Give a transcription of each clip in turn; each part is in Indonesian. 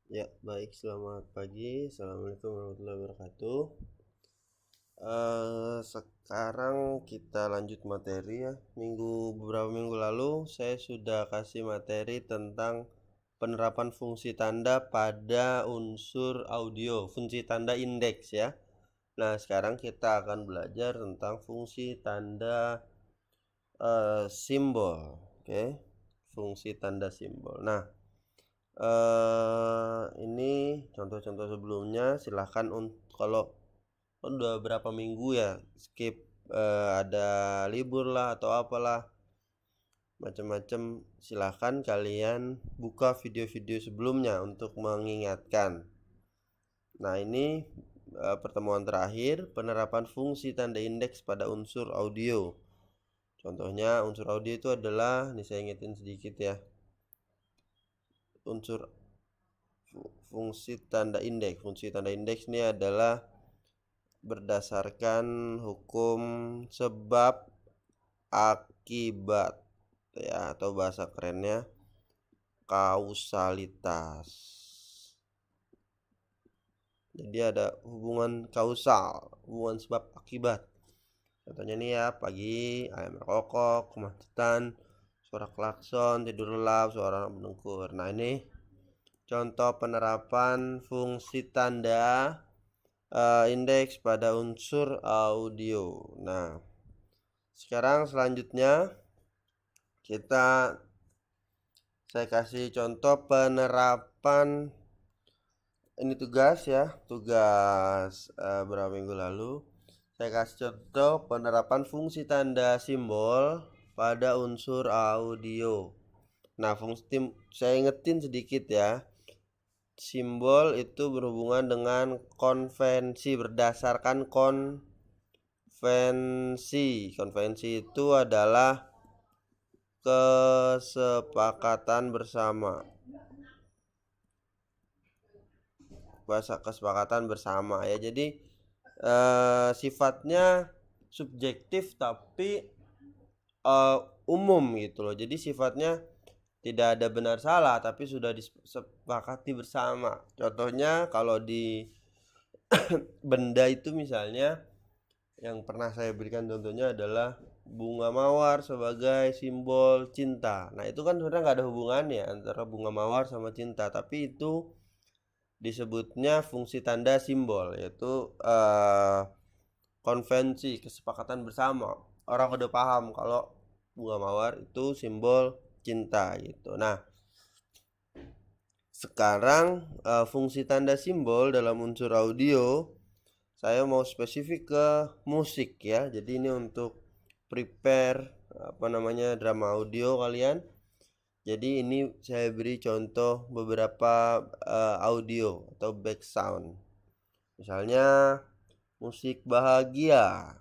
Ya, baik. Selamat pagi. Assalamualaikum warahmatullahi wabarakatuh. Sekarang kita lanjut materi ya. Beberapa minggu lalu saya sudah kasih materi tentang penerapan fungsi tanda pada unsur audio, fungsi tanda indeks ya. Nah, sekarang kita akan belajar tentang fungsi tanda simbol, oke? Fungsi tanda simbol. Nah, ini contoh-contoh sebelumnya silahkan kalau udah berapa minggu ya skip, ada libur lah atau apalah macam-macam, silahkan kalian buka video-video sebelumnya untuk mengingatkan. Nah ini pertemuan terakhir penerapan fungsi tanda indeks pada unsur audio. Contohnya unsur audio itu adalah, ini saya ingetin sedikit ya, unsur fungsi tanda indeks. Fungsi tanda indeks ini adalah berdasarkan hukum sebab akibat ya, atau bahasa kerennya kausalitas. Jadi ada hubungan kausal, hubungan sebab akibat. Contohnya nih ya, pagi ayam berkokok, kemacetan, suara klakson, tidur lelap, suara mendengkur. Nah ini contoh penerapan fungsi tanda indeks pada unsur audio. Nah, sekarang selanjutnya saya kasih contoh penerapan, ini tugas ya, tugas berapa minggu lalu. Saya kasih contoh penerapan fungsi tanda simbol pada unsur audio. Nah, saya ingetin sedikit ya. Simbol itu berhubungan dengan konvensi, berdasarkan konvensi. Konvensi itu adalah kesepakatan bersama. Kesepakatan bersama ya. Jadi sifatnya subjektif tapi umum gitu loh. Jadi sifatnya tidak ada benar salah tapi sudah disepakati bersama. Contohnya kalau di benda itu misalnya, yang pernah saya berikan contohnya adalah bunga mawar sebagai simbol cinta. Nah itu kan sebenarnya nggak ada hubungannya antara bunga mawar sama cinta, tapi itu disebutnya fungsi tanda simbol, yaitu konvensi, kesepakatan bersama. Orang udah paham kalau bunga mawar itu simbol cinta gitu. Nah sekarang fungsi tanda simbol dalam unsur audio saya mau spesifik ke musik ya. Jadi ini untuk prepare drama audio kalian. Jadi ini saya beri contoh beberapa audio atau back sound. Misalnya musik bahagia.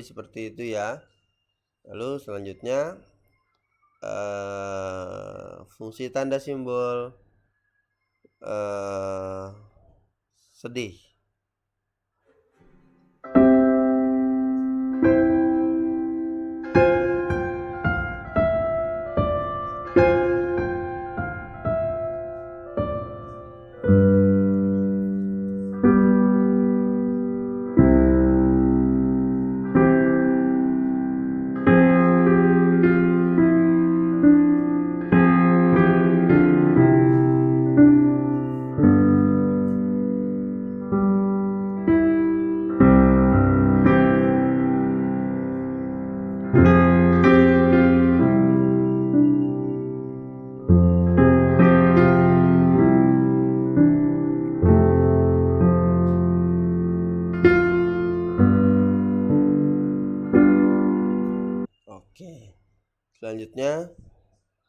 Seperti itu ya. Lalu selanjutnya fungsi tanda simbol sedih.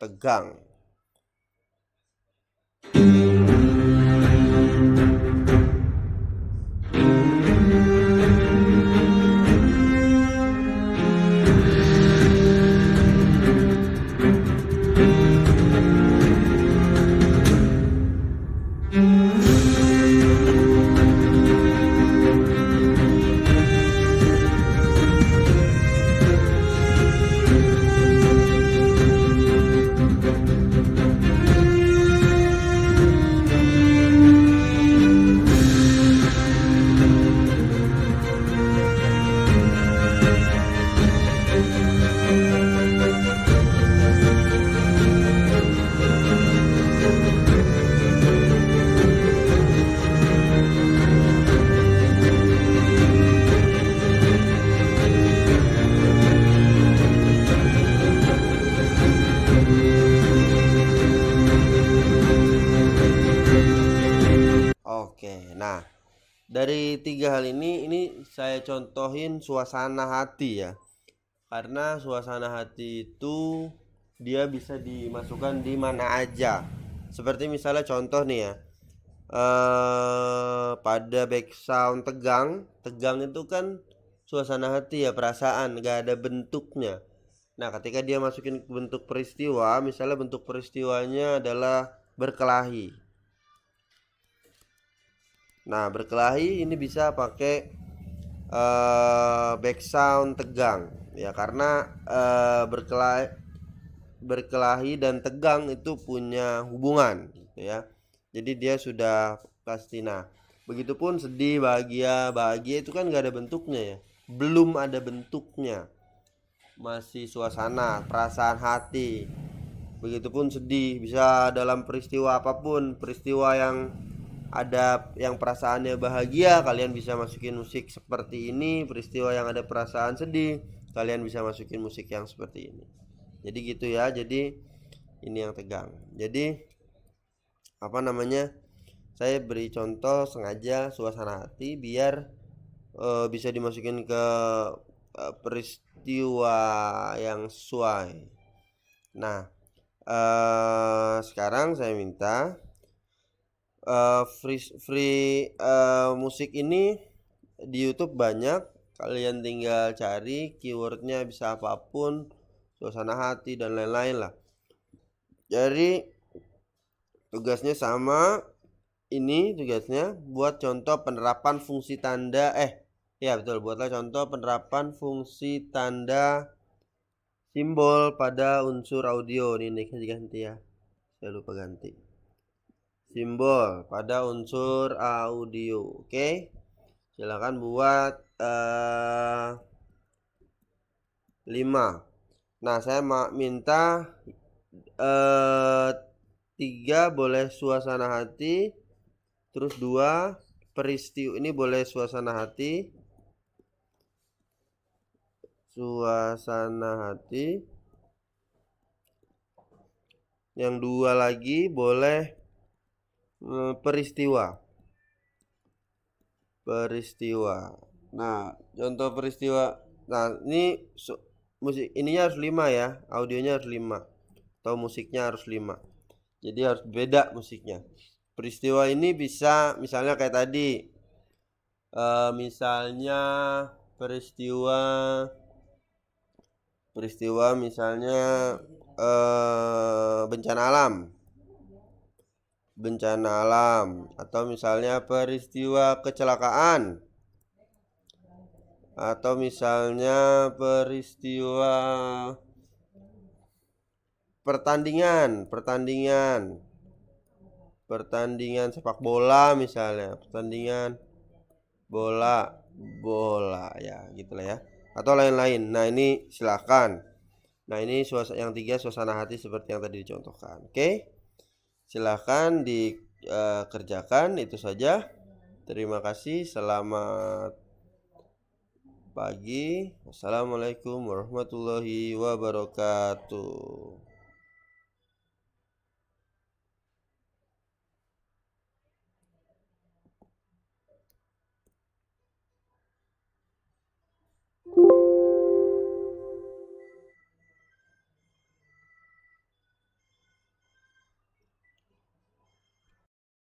tegang. Oke, nah dari 3 hal ini saya contohin suasana hati ya. Karena suasana hati itu dia bisa dimasukkan di mana aja. Seperti misalnya contoh nih ya, pada background tegang itu kan suasana hati ya, perasaan, gak ada bentuknya. Nah, ketika dia masukin bentuk peristiwa, misalnya bentuk peristiwanya adalah berkelahi. Nah, berkelahi ini bisa pakai background tegang ya, karena berkelahi dan tegang itu punya hubungan gitu ya. Jadi dia sudah pasti. Nah, begitupun sedih, bahagia itu kan gak ada bentuknya ya, belum ada bentuknya, masih suasana, perasaan hati. Begitupun sedih, bisa dalam peristiwa apapun, peristiwa yang ada yang perasaannya bahagia, kalian bisa masukin musik seperti ini. Peristiwa yang ada perasaan sedih, kalian bisa masukin musik yang seperti ini. Jadi gitu ya. Jadi ini yang tegang. Jadi apa namanya, saya beri contoh sengaja suasana hati biar bisa dimasukin ke peristiwa yang sesuai. Nah, sekarang saya minta free musik ini di YouTube banyak. Kalian tinggal cari keywordnya, bisa apapun, suasana hati dan lain-lain lah. Jadi tugasnya sama. Ini tugasnya buat contoh penerapan fungsi tanda ya betul, buatlah contoh penerapan fungsi tanda simbol pada unsur audio. Ini ganti ya, saya lupa ganti simbol pada unsur audio. Oke, silakan buat 5. Nah, saya minta 3 boleh suasana hati, terus 2 peristiwa. Ini boleh suasana hati, yang 2 lagi boleh peristiwa. Nah, contoh peristiwa. Nah, ini musik ininya harus 5 ya, audionya harus 5 atau musiknya harus 5. Jadi harus beda musiknya. Peristiwa ini bisa misalnya kayak tadi, misalnya peristiwa misalnya bencana alam, atau misalnya peristiwa kecelakaan, atau misalnya peristiwa pertandingan sepak bola, misalnya pertandingan bola ya, gitulah ya, atau lain-lain. Nah, ini silakan. Nah, ini yang 3 suasana hati seperti yang tadi dicontohkan. Oke, silakan dikerjakan. Itu saja. Terima kasih. Selamat pagi. Wassalamualaikum warahmatullahi wabarakatuh.